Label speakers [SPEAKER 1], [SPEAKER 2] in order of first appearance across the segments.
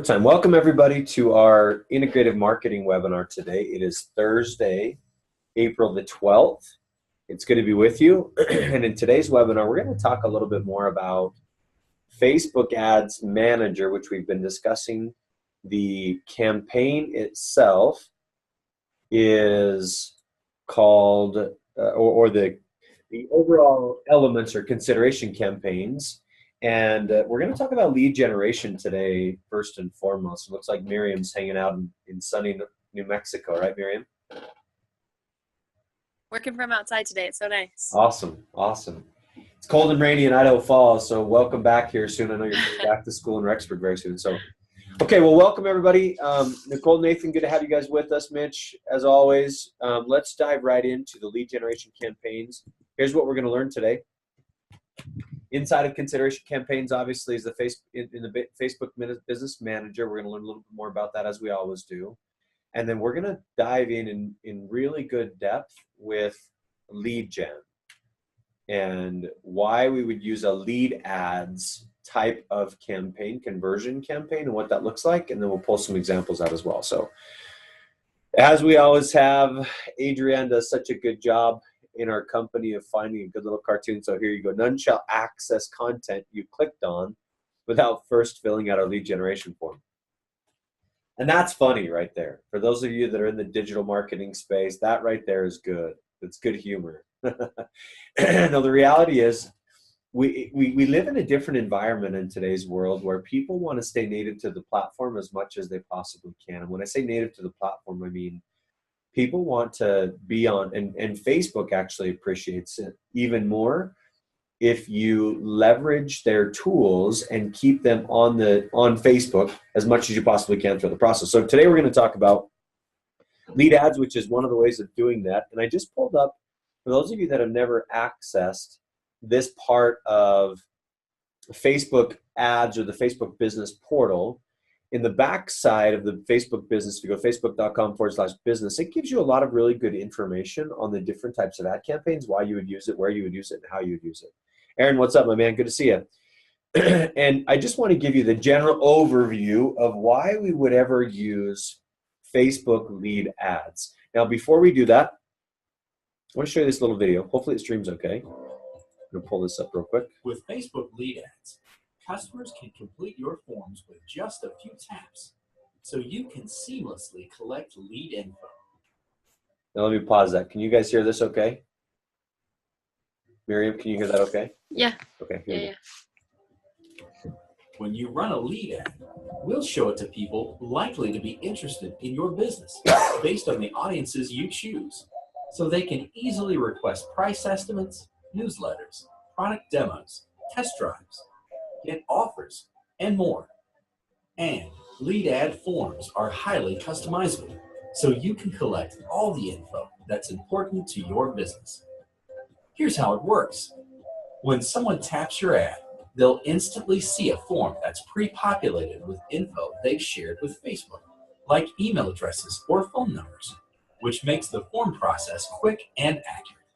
[SPEAKER 1] work time. Welcome everybody to our integrative marketing webinar today. It is Thursday, April the 12th. It's good to be with you. And in today's webinar, we're going to talk a little bit more about Facebook Ads Manager, which we've been discussing. The campaign itself is called, or the overall elements or consideration campaigns. And we're going to talk about lead generation today, first and foremost. It looks like Miriam's hanging out in sunny New Mexico, right, Miriam?
[SPEAKER 2] Working from outside today. It's so nice.
[SPEAKER 1] Awesome, awesome. It's cold and rainy in Idaho Falls, so welcome back here soon. I know you're going back to school in Rexford very soon. So, okay, well, welcome everybody. Nicole, Nathan, good to have you guys with us. Mitch, as always, let's dive right into the lead generation campaigns. Here's what we're going to learn today. Inside of consideration campaigns, obviously, is the Facebook Business Manager. We're going to learn a little bit more about that, as we always do. And then we're going to dive in really good depth with lead gen and why we would use a lead ads type of campaign, conversion campaign, and what that looks like. And then we'll pull some examples out as well. So as we always have, Adrienne does such a good job in our company of finding a good little cartoon. So here you go. None shall access content you clicked on without first filling out our lead generation form. And that's funny right there. For those of you that are in the digital marketing space, that right there is good. It's good humor. No, the reality is we live in a different environment in today's world where people want to stay native to the platform as much as they possibly can. And when I say native to the platform, I mean people want to be on, and Facebook actually appreciates it even more if you leverage their tools and keep them on Facebook as much as you possibly can through the process. So today we're going to talk about lead ads, which is one of the ways of doing that. And I just pulled up, for those of you that have never accessed this part of Facebook ads or the Facebook business portal, in the back side of the Facebook business, if you go facebook.com/business, it gives you a lot of really good information on the different types of ad campaigns, why you would use it, where you would use it, and how you would use it. Aaron, what's up, my man? Good to see you. And I just want to give you the general overview of why we would ever use Facebook lead ads. Now, before we do that, I want to show you this little video. Hopefully it streams okay. I'm going to pull this up real quick.
[SPEAKER 3] With Facebook lead ads, customers can complete your forms with just a few taps, so you can seamlessly collect lead info.
[SPEAKER 1] Now let me pause that. Can you guys hear this okay? Miriam, can you hear that okay?
[SPEAKER 2] Yeah.
[SPEAKER 1] Okay.
[SPEAKER 2] Yeah.
[SPEAKER 3] When you run a lead ad, we'll show it to people likely to be interested in your business based on the audiences you choose, so they can easily request price estimates, newsletters, product demos, test drives, get offers, and more. And lead ad forms are highly customizable, so you can collect all the info that's important to your business. Here's how it works. When someone taps your ad, they'll instantly see a form that's pre-populated with info they've shared with Facebook, like email addresses or phone numbers, which makes the form process quick and accurate.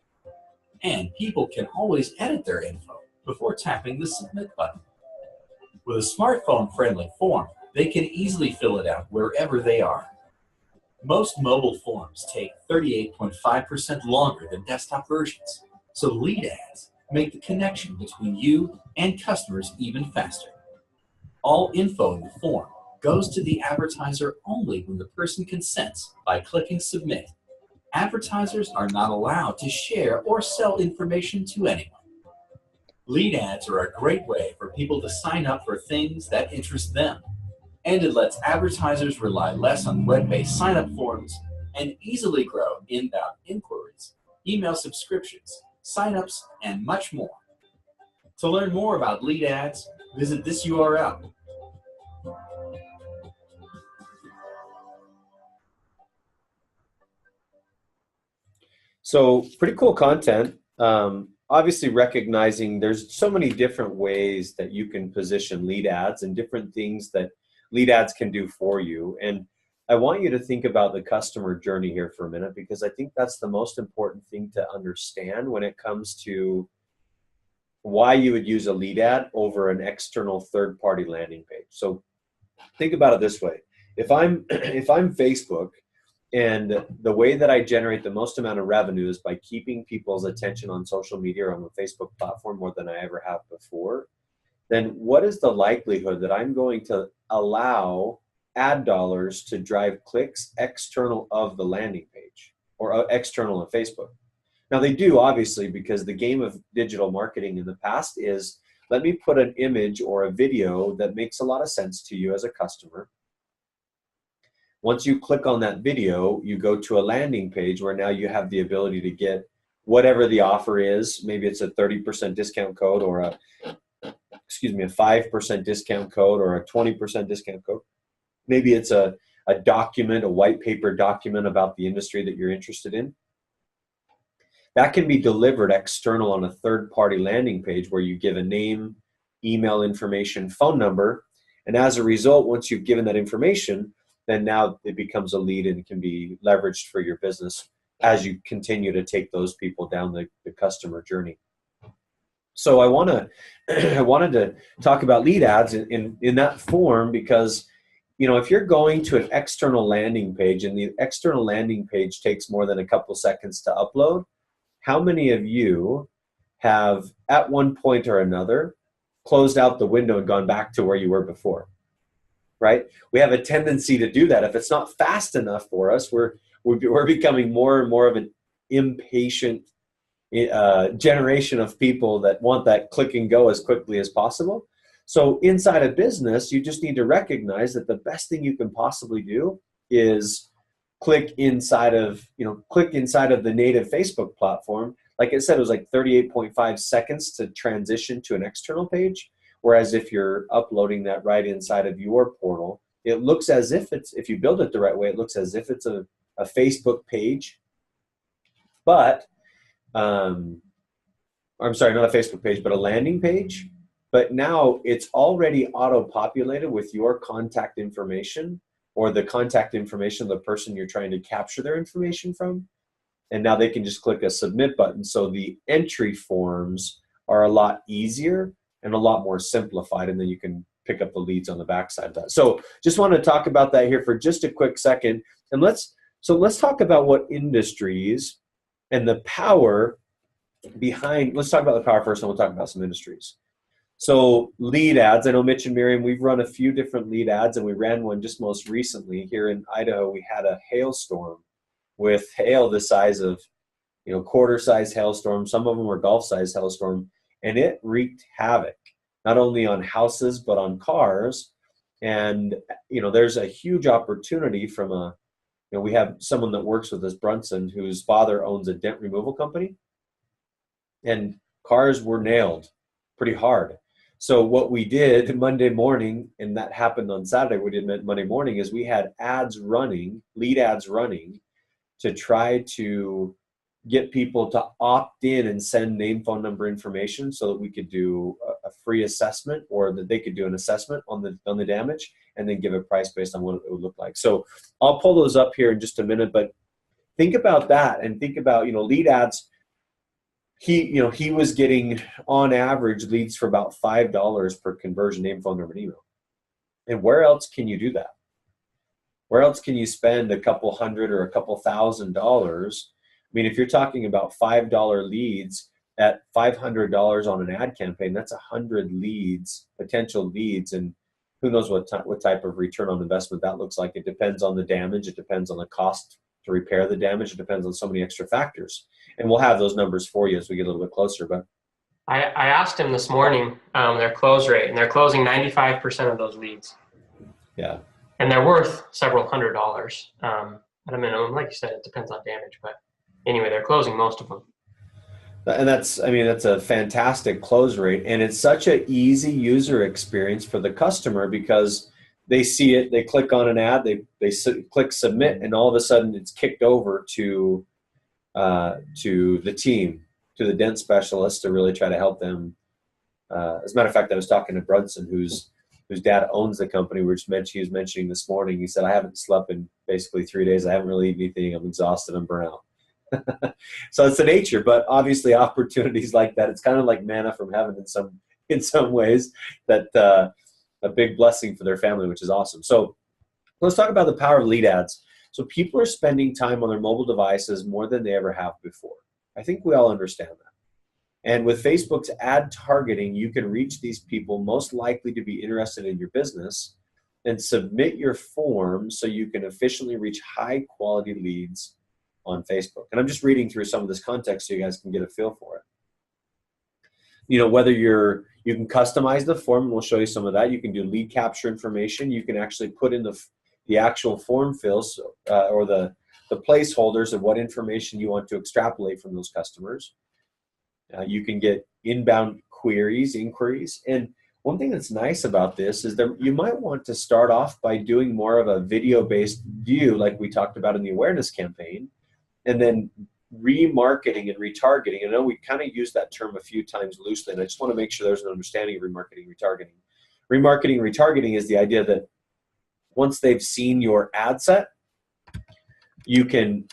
[SPEAKER 3] And people can always edit their info before tapping the submit button. With a smartphone-friendly form, they can easily fill it out wherever they are. Most mobile forms take 38.5% longer than desktop versions, so lead ads make the connection between you and customers even faster. All info in the form goes to the advertiser only when the person consents by clicking submit. Advertisers are not allowed to share or sell information to anyone. Lead ads are a great way for people to sign up for things that interest them, and it lets advertisers rely less on web-based sign-up forms and easily grow inbound inquiries, email subscriptions, sign-ups, and much more. To learn more about lead ads, visit this URL.
[SPEAKER 1] So pretty cool content. Obviously recognizing there's so many different ways that you can position lead ads and different things that lead ads can do for you. And I want you to think about the customer journey here for a minute, because I think that's the most important thing to understand when it comes to why you would use a lead ad over an external third-party landing page. So think about it this way. If I'm if I'm Facebook, and the way that I generate the most amount of revenue is by keeping people's attention on social media or on the Facebook platform more than I ever have before, then what is the likelihood that I'm going to allow ad dollars to drive clicks external of the landing page or external of Facebook? Now they do, obviously, because the game of digital marketing in the past is, let me put an image or a video that makes a lot of sense to you as a customer. Once you click on that video, you go to a landing page where now you have the ability to get whatever the offer is. Maybe it's a 30% discount code or a 5% discount code or a 20% discount code. Maybe it's a document, a white paper document about the industry that you're interested in. That can be delivered external on a third-party landing page where you give a name, email information, phone number, and as a result, once you've given that information, then now it becomes a lead and can be leveraged for your business as you continue to take those people down the customer journey. So I wanted to talk about lead ads in that form because, you know, if you're going to an external landing page and the external landing page takes more than a couple seconds to upload, how many of you have at one point or another closed out the window and gone back to where you were before? Right? We have a tendency to do that. If it's not fast enough for us, we're becoming more and more of an impatient generation of people that want that click and go as quickly as possible. So inside a business, you just need to recognize that the best thing you can possibly do is click inside of the native Facebook platform. Like I said, it was like 38.5 seconds to transition to an external page. Whereas if you're uploading that right inside of your portal, it looks as if if you build it the right way, it looks as if it's a Facebook page, but, I'm sorry, not a Facebook page, but a landing page. But now it's already auto-populated with your contact information or the contact information of the person you're trying to capture their information from. And now they can just click a submit button. So the entry forms are a lot easier and a lot more simplified, and then you can pick up the leads on the backside of that. So just want to talk about that here for just a quick second. And let's talk about what industries and the power behind, let's talk about the power first, and we'll talk about some industries. So lead ads, I know Mitch and Miriam, we've run a few different lead ads, and we ran one just most recently here in Idaho. We had a hailstorm with hail the size of, quarter-size hailstorm. Some of them were golf-size hailstorm. And it wreaked havoc, not only on houses, but on cars. And, there's a huge opportunity from we have someone that works with us, Brunson, whose father owns a dent removal company. And cars were nailed pretty hard. So what we did Monday morning, and that happened on Saturday, we did Monday morning, is we had lead ads running to try to get people to opt in and send name, phone number information so that we could do a free assessment, or that they could do an assessment on the damage and then give a price based on what it would look like. So I'll pull those up here in just a minute, but think about that and think about, lead ads. He was getting on average leads for about $5 per conversion, name, phone number, and email. And where else can you do that? Where else can you spend a couple hundred or a couple $1,000s? I mean, if you're talking about $5 leads at $500 on an ad campaign, that's 100 leads, potential leads, and who knows what type of return on investment that looks like. It depends on the damage. It depends on the cost to repair the damage. It depends on so many extra factors. And we'll have those numbers for you as we get a little bit closer. But
[SPEAKER 4] I asked him this morning their close rate, and they're closing 95% of those leads.
[SPEAKER 1] Yeah.
[SPEAKER 4] And they're worth several $100s at a minimum. Like you said, it depends on damage, but anyway, they're closing most of them.
[SPEAKER 1] And that's a fantastic close rate. And it's such an easy user experience for the customer because they see it, they click on an ad, they click submit, and all of a sudden it's kicked over to the team, to the dent specialist to really try to help them. As a matter of fact, I was talking to Brunson, whose dad owns the company, he was mentioning this morning. He said, I haven't slept in basically 3 days. I haven't really eaten anything. I'm exhausted. I'm burnt out. So it's the nature, but obviously opportunities like that, it's kind of like manna from heaven in some ways that a big blessing for their family, which is awesome. So let's talk about the power of lead ads. So people are spending time on their mobile devices more than they ever have before. I think we all understand that. And with Facebook's ad targeting, you can reach these people most likely to be interested in your business and submit your form so you can efficiently reach high quality leads on Facebook. And I'm just reading through some of this context so you guys can get a feel for it. You know, whether you can customize the form, and we'll show you some of that. You can do lead capture information. You can actually put in the actual form fills or the placeholders of what information you want to extrapolate from those customers. You can get inbound inquiries. And one thing that's nice about this is that you might want to start off by doing more of a video-based view like we talked about in the awareness campaign, and then remarketing and retargeting. I know we kind of used that term a few times loosely, and I just want to make sure there's an understanding of remarketing, retargeting. Remarketing, retargeting is the idea that once they've seen your ad set, you can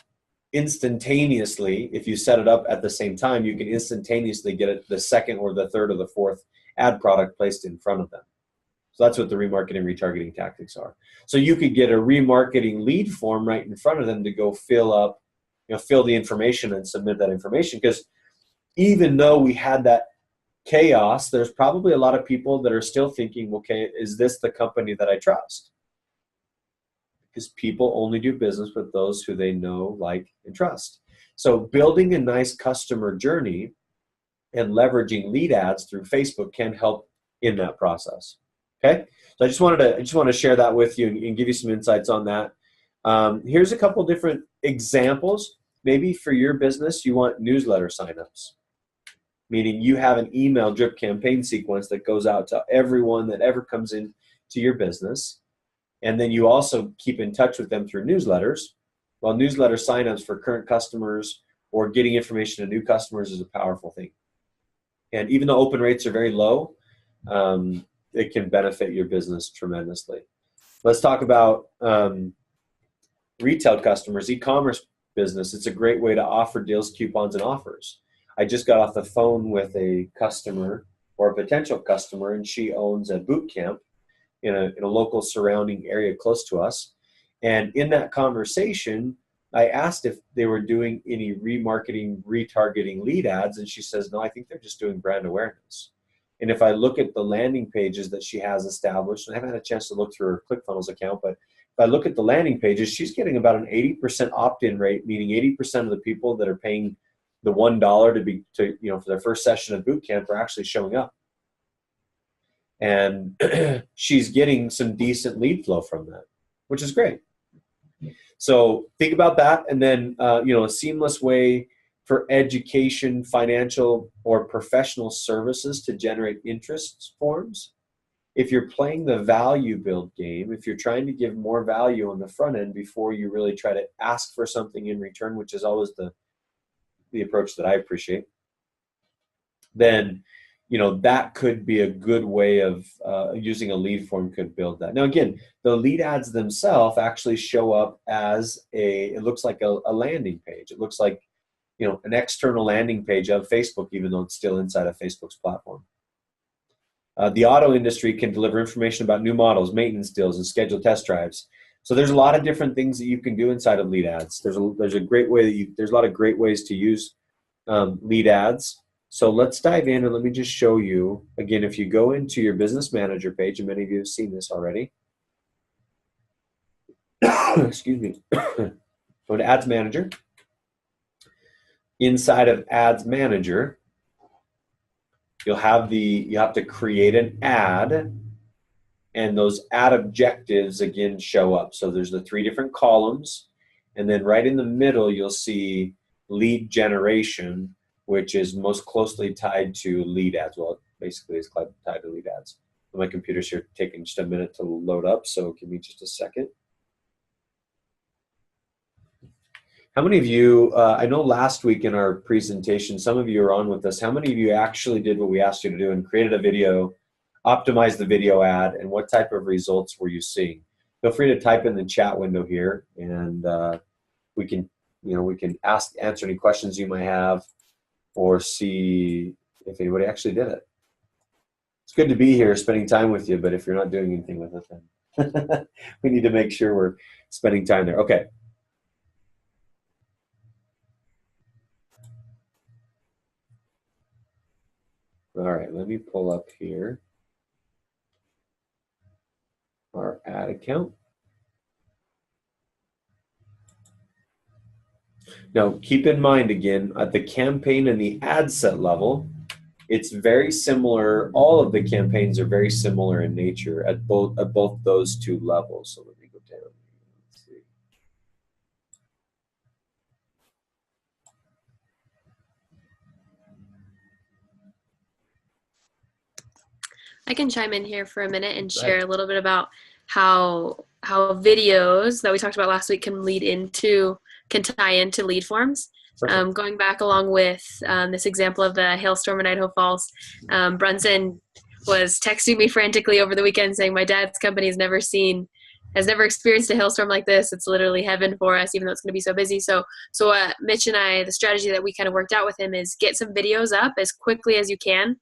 [SPEAKER 1] instantaneously, if you set it up at the same time, you can instantaneously get the second or the third or the fourth ad product placed in front of them. So that's what the remarketing, retargeting tactics are. So you could get a remarketing lead form right in front of them to go fill the information and submit that information. Because even though we had that chaos, there's probably a lot of people that are still thinking, okay, is this the company that I trust? Because people only do business with those who they know, like, and trust. So building a nice customer journey and leveraging lead ads through Facebook can help in that process. Okay, so I just want to share that with you and give you some insights on that. Here's a couple different examples. Maybe for your business, you want newsletter signups, meaning you have an email drip campaign sequence that goes out to everyone that ever comes in to your business. And then you also keep in touch with them through newsletters. Well, newsletter signups for current customers or getting information to new customers is a powerful thing. And even though open rates are very low, it can benefit your business tremendously. Let's talk about retail customers, e-commerce business. It's a great way to offer deals, coupons, and offers. I just got off the phone with a customer or a potential customer, and she owns a boot camp in a local surrounding area close to us. And in that conversation, I asked if they were doing any remarketing, retargeting lead ads, and she says, no, I think they're just doing brand awareness. And if I look at the landing pages that she has established, and I haven't had a chance to look through her ClickFunnels account, but if I look at the landing pages, she's getting about an 80% opt-in rate, meaning 80% of the people that are paying the $1 for their first session of boot camp are actually showing up. And she's getting some decent lead flow from that, which is great. So think about that. And then, a seamless way for education, financial, or professional services to generate interest forms. If you're playing the value build game, if you're trying to give more value on the front end before you really try to ask for something in return, which is always the approach that I appreciate, then that could be a good way of using a lead form could build that. Now, again, the lead ads themselves actually show up as it looks like a landing page. It looks like, an external landing page of Facebook, even though it's still inside of Facebook's platform. The auto industry can deliver information about new models, maintenance deals, and scheduled test drives. So there's a lot of different things that you can do inside of lead ads. There's a great way there's a lot of great ways to use lead ads. So let's dive in and let me just show you, again, if you go into your business manager page, and many of you have seen this already. Excuse me. Go to Ads Manager. Inside of Ads Manager, you have to create an ad, and those ad objectives again show up. So there's the 3 different columns, and then right in the middle you'll see lead generation, which is most closely tied to lead ads. Well, it basically is tied to lead ads. My computer's here taking just a minute to load up, so give me just a second. How many of you, I know last week in our presentation, some of you are on with us. How many of you actually did what we asked you to do and created a video, optimized the video ad, and what type of results were you seeing? Feel free to type in the chat window here, and we can answer any questions you might have, or see if anybody actually did it. It's good to be here spending time with you, but if you're not doing anything with it, then we need to make sure we're spending time there. Okay. All right, let me pull up here our ad account. Now, keep in mind again, at the campaign and the ad set level, it's very similar. All of the campaigns are very similar in nature at both those two levels. So let me go down. Let's see.
[SPEAKER 2] I can chime in here for a minute and share a little bit about how videos that we talked about last week can tie into lead forms. Going back along with this example of the hailstorm in Idaho Falls, Brunson was texting me frantically over the weekend saying my dad's company has never experienced a hailstorm like this. It's literally heaven for us, even though it's going to be so busy. So Mitch and I, the strategy that we kind of worked out with him is get some videos up as quickly as you can,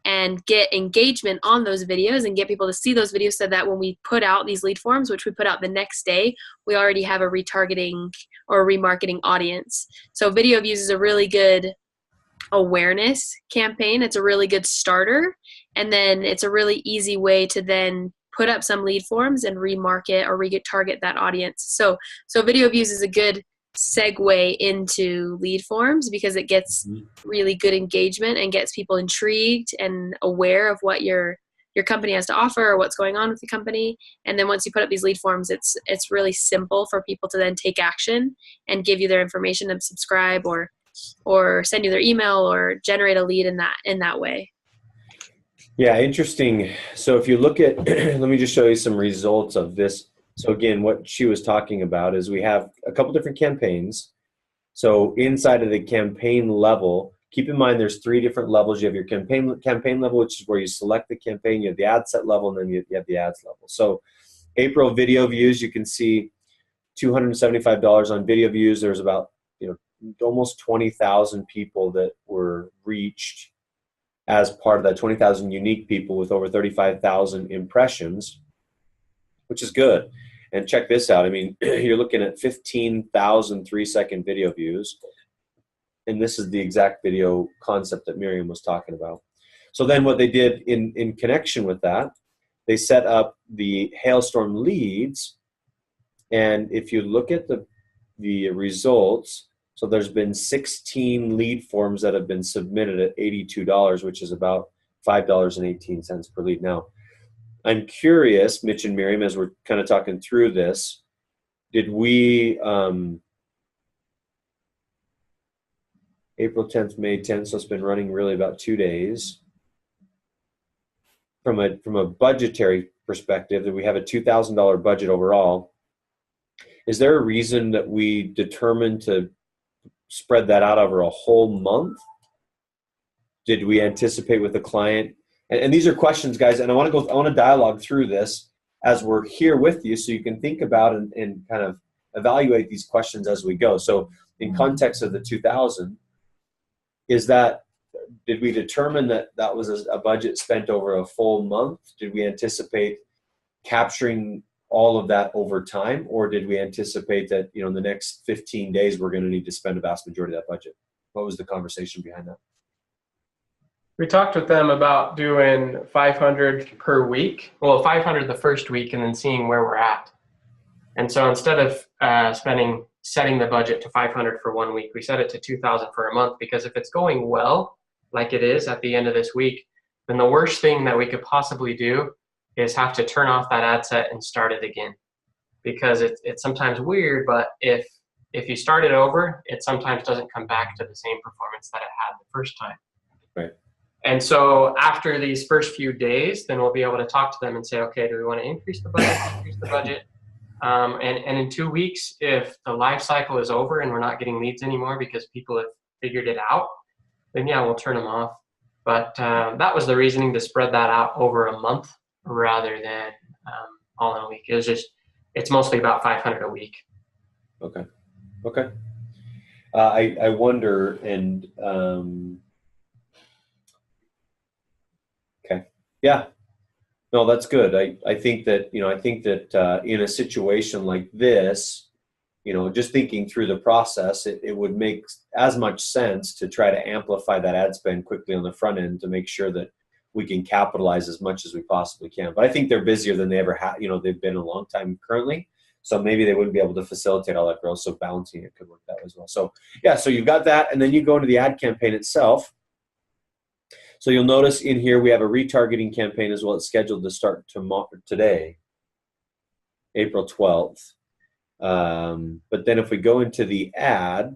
[SPEAKER 2] and get engagement on those videos and get people to see those videos so that when we put out these lead forms, which we put out the next day, we already have a retargeting or remarketing audience. So video views is a really good awareness campaign. It's a really good starter. And then it's a really easy way to then put up some lead forms and remarket or retarget that audience. So video views is a good segue into lead forms because it gets really good engagement and gets people intrigued and aware of what your company has to offer or what's going on with the company. And then once you put up these lead forms, it's really simple for people to then take action and give you their information and subscribe or send you their email or generate a lead in that way.
[SPEAKER 1] Yeah, interesting. So if you look at, let me just show you some results of this. So again, what she was talking about is we have a couple different campaigns. So inside of the campaign level, keep in mind there's 3 different levels. You have your campaign level, which is where you select the campaign. You have the ad set level, and then you have the ads level. So April video views, you can see $275 on video views. There's about almost 20,000 people that were reached as part of that, 20,000 unique people with over 35,000 impressions, which is good. And check this out. I mean, you're looking at 15,000 3-second video views. And this is the exact video concept that Miriam was talking about. So then what they did in connection with that, they set up the hailstorm leads. And if you look at the results, so there's been 16 lead forms that have been submitted at $82, which is about $5.18 per lead. Now, I'm curious, Mitch and Miriam, as we're kind of talking through this, did we, April 10th, May 10th, so it's been running really about 2 days. From a budgetary perspective, that we have a $2,000 budget overall. Is there a reason that we determined to spread that out over a whole month? Did we anticipate with the client? And these are questions, guys, and I want to dialogue through this as we're here with you so you can think about and kind of evaluate these questions as we go. So in context of the 2,000, did we determine that was a budget spent over a full month? Did we anticipate capturing all of that over time, or did we anticipate that in the next 15 days we're going to need to spend a vast majority of that budget? What was the conversation behind that?
[SPEAKER 4] We talked with them about doing 500 per week. Well, 500 the first week and then seeing where we're at. And so instead of setting the budget to 500 for 1 week, we set it to 2,000 for a month, because if it's going well, like it is at the end of this week, then the worst thing that we could possibly do is have to turn off that ad set and start it again. Because it's sometimes weird, but if you start it over, it sometimes doesn't come back to the same performance that it had the first time.
[SPEAKER 1] Right.
[SPEAKER 4] And so after these first few days, then we'll be able to talk to them and say, okay, do we want to increase the budget, decrease the budget? And in 2 weeks, if the life cycle is over and we're not getting leads anymore because people have figured it out, then yeah, we'll turn them off. But that was the reasoning to spread that out over a month rather than all in a week. It's mostly about 500 a week.
[SPEAKER 1] Okay. I wonder, and Yeah. No, that's good. I think that, in a situation like this, just thinking through the process, it would make as much sense to try to amplify that ad spend quickly on the front end to make sure that we can capitalize as much as we possibly can. But I think they're busier than they ever have. They've been a long time currently, so maybe they wouldn't be able to facilitate all that growth. So balancing it could work that way as well. So yeah, so you've got that, and then you go into the ad campaign itself. So you'll notice in here we have a retargeting campaign as well. It's scheduled to start today, April 12th. But then if we go into the ad,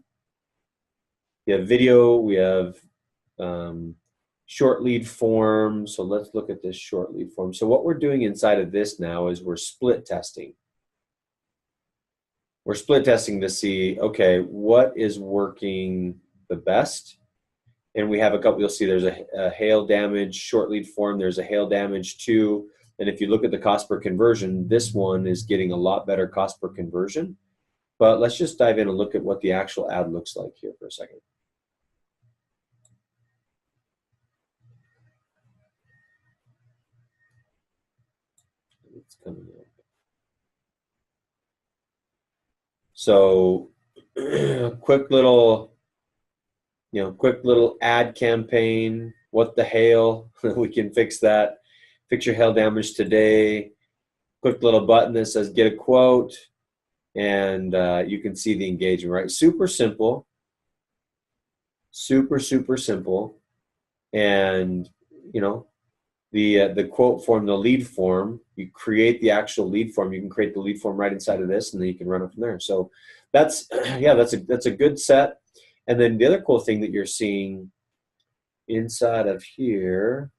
[SPEAKER 1] we have video, we have short lead form. So let's look at this short lead form. So what we're doing inside of this now is we're split testing. We're split testing to see, okay, what is working the best? And we have a couple, you'll see there's a hail damage short lead form. There's a hail damage 2. And if you look at the cost per conversion, this one is getting a lot better cost per conversion. But let's just dive in and look at what the actual ad looks like here for a second. It's coming up. So quick little ad campaign. What the hail? We can fix that. Fix your hail damage today. Quick little button that says get a quote, and you can see the engagement, right? Super simple. Super simple. And the quote form, the lead form, you create the actual lead form. You can create the lead form right inside of this, and then you can run it from there. So that's a good set. And then the other cool thing that you're seeing inside of here,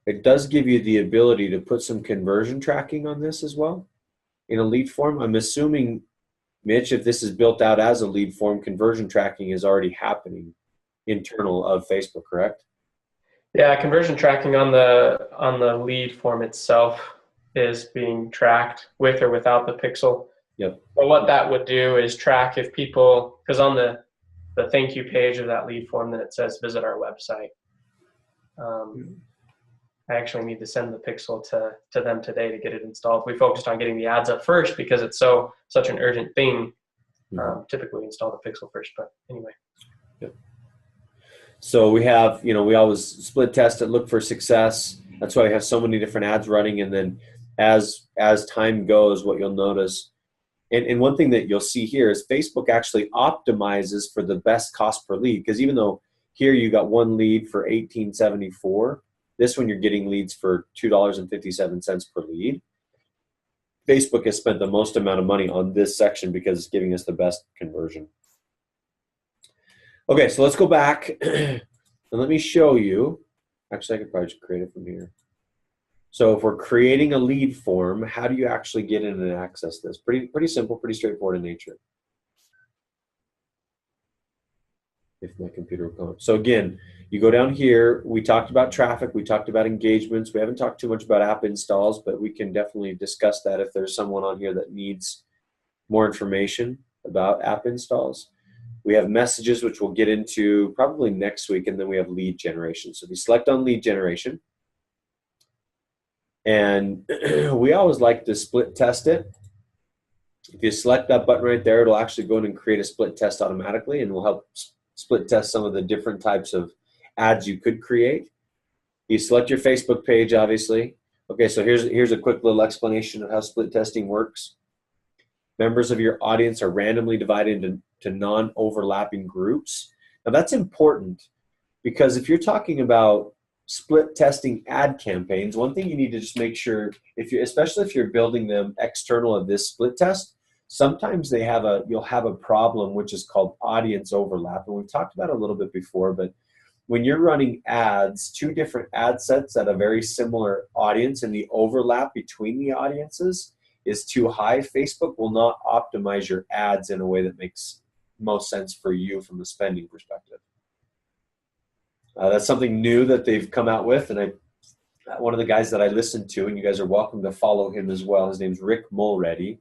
[SPEAKER 1] it does give you the ability to put some conversion tracking on this as well in a lead form. I'm assuming, Mitch, if this is built out as a lead form, conversion tracking is already happening internal of Facebook, correct?
[SPEAKER 4] Yeah, conversion tracking on the lead form itself is being tracked with or without the pixel.
[SPEAKER 1] Yep.
[SPEAKER 4] But what that would do is track if people, because on the thank you page of that lead form, then it says visit our website. I actually need to send the pixel to them today to get it installed. We focused on getting the ads up first because it's such an urgent thing. Typically we install the pixel first, but anyway.
[SPEAKER 1] Yep. So we have, we always split test it, look for success. That's why we have so many different ads running. And then as time goes, what you'll notice, and one thing that you'll see here is Facebook actually optimizes for the best cost per lead. Because even though here you got one lead for $18.74, this one you're getting leads for $2.57 per lead. Facebook has spent the most amount of money on this section because it's giving us the best conversion. Okay, so let's go back and let me show you. Actually, I could probably just create it from here. So if we're creating a lead form, how do you actually get in and access this? Pretty simple, pretty straightforward in nature. If my computer will come up. So again, you go down here. We talked about traffic. We talked about engagements. We haven't talked too much about app installs, but we can definitely discuss that if there's someone on here that needs more information about app installs. We have messages, which we'll get into probably next week, and then we have lead generation. So if you select on lead generation, and we always like to split test it. If you select that button right there, it'll actually go in and create a split test automatically, and will help split test some of the different types of ads you could create. You select your Facebook page, obviously. Okay, so here's a quick little explanation of how split testing works. Members of your audience are randomly divided into non-overlapping groups. Now that's important because if you're talking about split testing ad campaigns, one thing you need to just make sure, especially if you're building them external of this split test, sometimes you'll have a problem which is called audience overlap. And we've talked about it a little bit before, but when you're running ads, 2 different ad sets at a very similar audience and the overlap between the audiences is too high, Facebook will not optimize your ads in a way that makes most sense for you from a spending perspective. That's something new that they've come out with, and one of the guys that I listened to, and you guys are welcome to follow him as well, his name's Rick Mulready,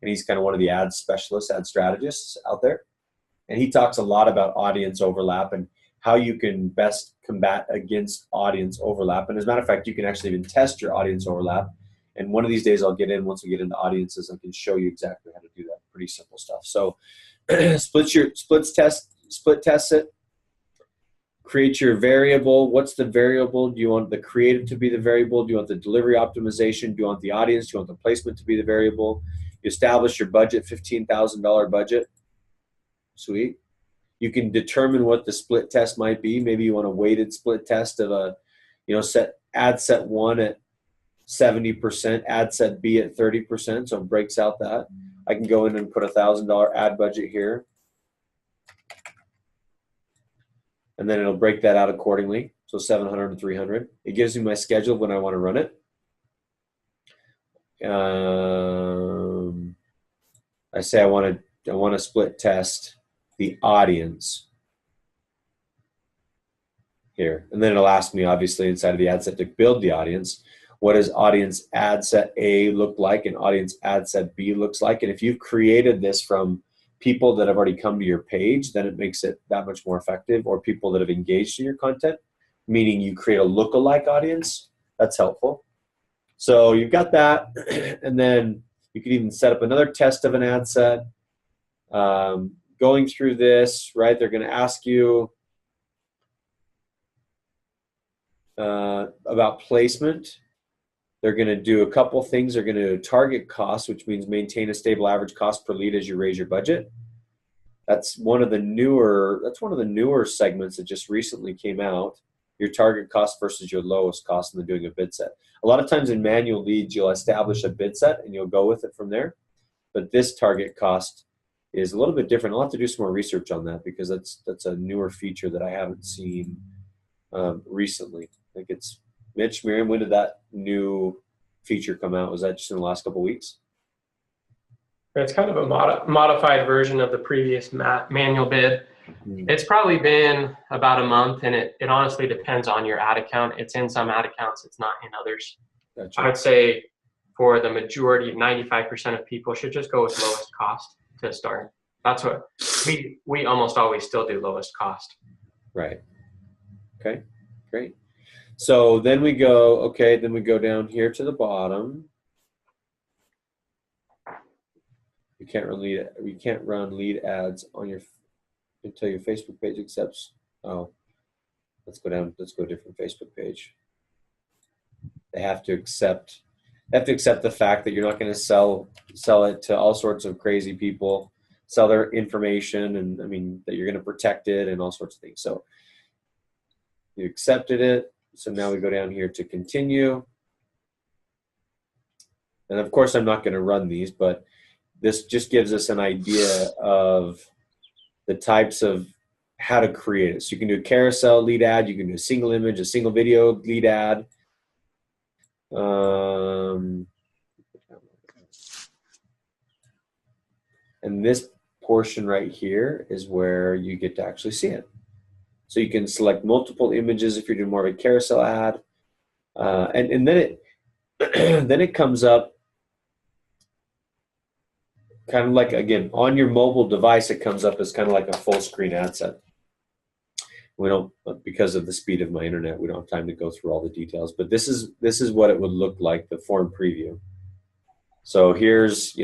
[SPEAKER 1] and he's kind of one of the ad specialists, ad strategists out there, and he talks a lot about audience overlap and how you can best combat against audience overlap. And as a matter of fact, you can actually even test your audience overlap. And one of these days I'll get in, once we get into audiences, I can show you exactly how to do that. Pretty simple stuff. So split test it. Create your variable. What's the variable? Do you want the creative to be the variable? Do you want the delivery optimization? Do you want the audience? Do you want the placement to be the variable? You establish your budget, $15,000 budget. Sweet. You can determine what the split test might be. Maybe you want a weighted split test of a, set ad set 1 at 70%, ad set B at 30%. So it breaks out that. I can go in and put $1,000 ad budget here. And then it'll break that out accordingly. So 700 and 300. It gives me my schedule when I want to run it. I say I want to split test the audience here. And then it'll ask me, obviously, inside of the ad set to build the audience. What does audience ad set A look like and audience ad set B looks like? And if you've created this from people that have already come to your page, then it makes it that much more effective, or people that have engaged in your content, meaning you create a lookalike audience. That's helpful. So you've got that, and then you can even set up another test of an ad set. Going through this, right, they're going to ask you about placement. They're going to do a couple things. They're going to do target cost, which means maintain a stable average cost per lead as you raise your budget. That's one of the newer segments that just recently came out. Your target cost versus your lowest cost, and then doing a bid set. A lot of times in manual leads, you'll establish a bid set and you'll go with it from there. But this target cost is a little bit different. I'll have to do some more research on that, because that's a newer feature that I haven't seen recently. I think it's Mitch, Miriam, when did that new feature come out? Was that just in the last couple of weeks?
[SPEAKER 4] It's kind of a modified version of the previous manual bid. It's probably been about a month, and it honestly depends on your ad account. It's in some ad accounts, it's not in others.
[SPEAKER 1] Gotcha.
[SPEAKER 4] I would say for the majority, 95% of people should just go with lowest cost to start. That's what we almost always still do, lowest cost.
[SPEAKER 1] Right. Okay, great. So then we go down here to the bottom. You can't run lead ads on until your Facebook page accepts. Oh, let's go down. Let's go to a different Facebook page. They have to accept the fact that you're not going to sell it to all sorts of crazy people, sell their information, and that you're going to protect it and all sorts of things. So you accepted it. So now we go down here to continue. And of course, I'm not going to run these, but this just gives us an idea of the types of how to create it. So you can do a carousel lead ad, you can do a single image, a single video lead ad. And this portion right here is where you get to actually see it. So you can select multiple images if you're doing more of a carousel ad. And then it comes up kind of like, again, on your mobile device, it comes up as kind of like a full screen ad set. We don't, because of the speed of my internet, we don't have time to go through all the details, but this is what it would look like, the form preview. So here's,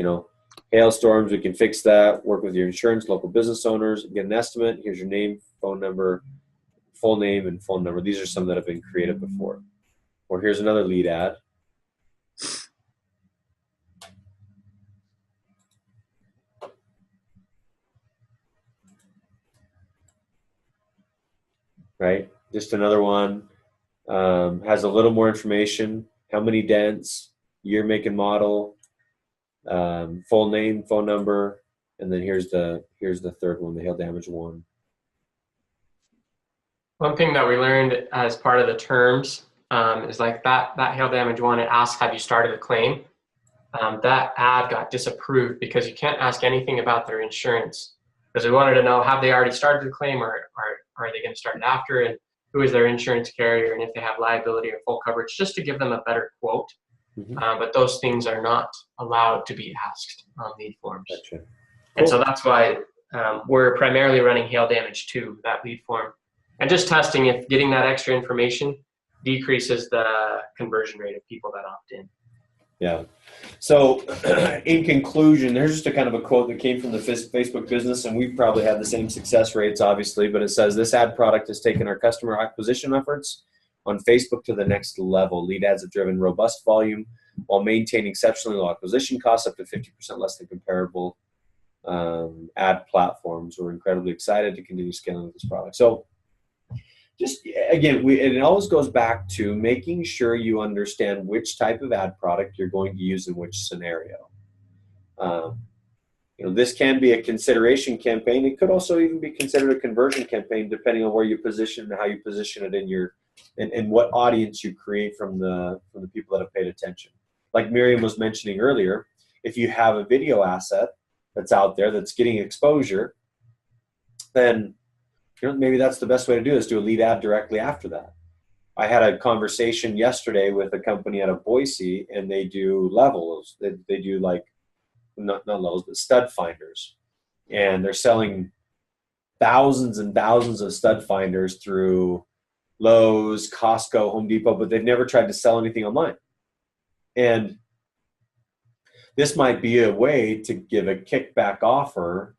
[SPEAKER 1] hailstorms, we can fix that, work with your insurance, local business owners, get an estimate. Here's your name, phone number, full name and phone number. These are some that have been created before. Or here's another lead ad. Right, just another one. Has a little more information, how many dents, year, make, and model, full name, phone number, and then here's the third one, the hail damage one.
[SPEAKER 4] One thing that we learned as part of the terms is like that hail damage one, it asks, have you started a claim? That ad got disapproved because you can't ask anything about their insurance, because we wanted to know, have they already started the claim, or are they going to start it after, and who is their insurance carrier, and if they have liability or full coverage, just to give them a better quote. Mm-hmm. But those things are not allowed to be asked on lead forms.
[SPEAKER 1] Gotcha. Cool.
[SPEAKER 4] And so that's why we're primarily running hail damage 2, that lead form. and just testing if getting that extra information decreases the conversion rate of people that opt in.
[SPEAKER 1] Yeah. So in conclusion, there's just a kind of a quote that came from the Facebook business, and we probably have the same success rates, obviously, but it says this ad product has taken our customer acquisition efforts on Facebook to the next level. Lead ads have driven robust volume while maintaining exceptionally low acquisition costs, up to 50% less than comparable ad platforms. We're incredibly excited to continue scaling with this product. So just again, it always goes back to making sure you understand which type of ad product you're going to use in which scenario. This can be a consideration campaign. It could also even be considered a conversion campaign, depending on where you position and how you position it in your and what audience you create from the people that have paid attention. Like Miriam was mentioning earlier, if you have a video asset that's out there that's getting exposure, then maybe that's the best way to do it, is do a lead ad directly after that. I had a conversation yesterday with a company out of Boise, and they do levels. They do like, not levels, but stud finders. And they're selling thousands and thousands of stud finders through Lowe's, Costco, Home Depot, but they've never tried to sell anything online. And this might be a way to give a kickback offer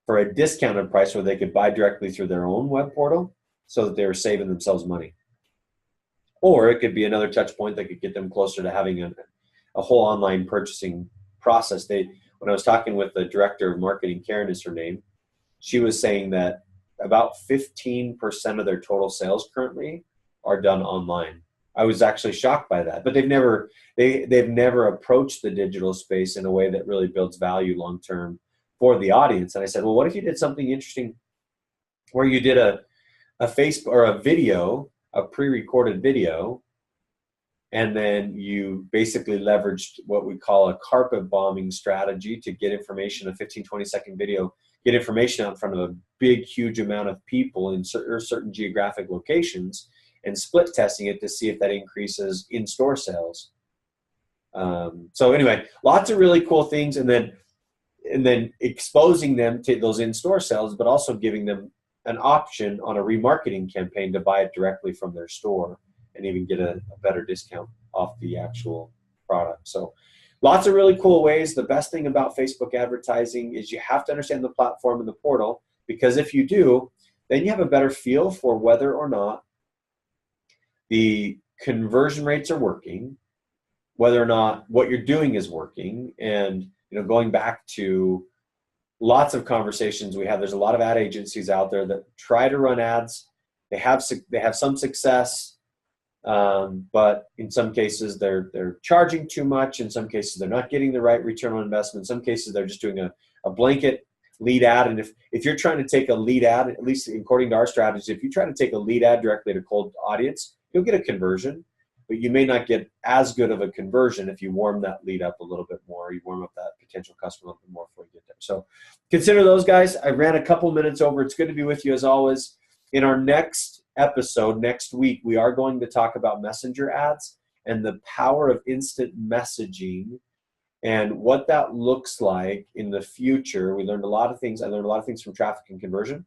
[SPEAKER 1] for a discounted price where they could buy directly through their own web portal so that they were saving themselves money. Or it could be another touch point that could get them closer to having a whole online purchasing process. When I was talking with the director of marketing, Karen is her name, she was saying that about 15% of their total sales currently are done online. I was actually shocked by that, but they've never approached the digital space in a way that really builds value long-term for the audience. And I said, well, what if you did something interesting where you did a Facebook or a video, a pre-recorded video, and then you basically leveraged what we call a carpet bombing strategy to get information, a 15, 20-second video, get information out in front of a big, huge amount of people in certain geographic locations, and split testing it to see if that increases in-store sales. So anyway, lots of really cool things, and then exposing them to those in-store sales, but also giving them an option on a remarketing campaign to buy it directly from their store and even get a better discount off the actual product. So lots of really cool ways. The best thing about Facebook advertising is you have to understand the platform and the portal, because if you do, then you have a better feel for whether or not the conversion rates are working, whether or not what you're doing is working. And going back to lots of conversations we have, there's a lot of ad agencies out there that try to run ads. They have some success, but in some cases they're charging too much. In some cases they're not getting the right return on investment. In some cases they're just doing a blanket lead ad. And if you're trying to take a lead ad, at least according to our strategy, if you try to take a lead ad directly to cold audience, you'll get a conversion, but you may not get as good of a conversion if you warm that lead up a little bit more. You warm up that potential customer a little bit more before you get there. So consider those guys. I ran a couple minutes over. It's good to be with you as always. In our next episode next week, we are going to talk about messenger ads and the power of instant messaging and what that looks like in the future. We learned a lot of things. I learned a lot of things from traffic and conversion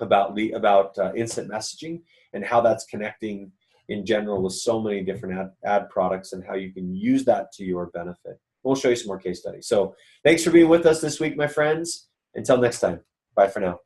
[SPEAKER 1] about instant messaging and how that's connecting in general with so many different ad products and how you can use that to your benefit. We'll show you some more case studies. So thanks for being with us this week, my friends. Until next time, bye for now.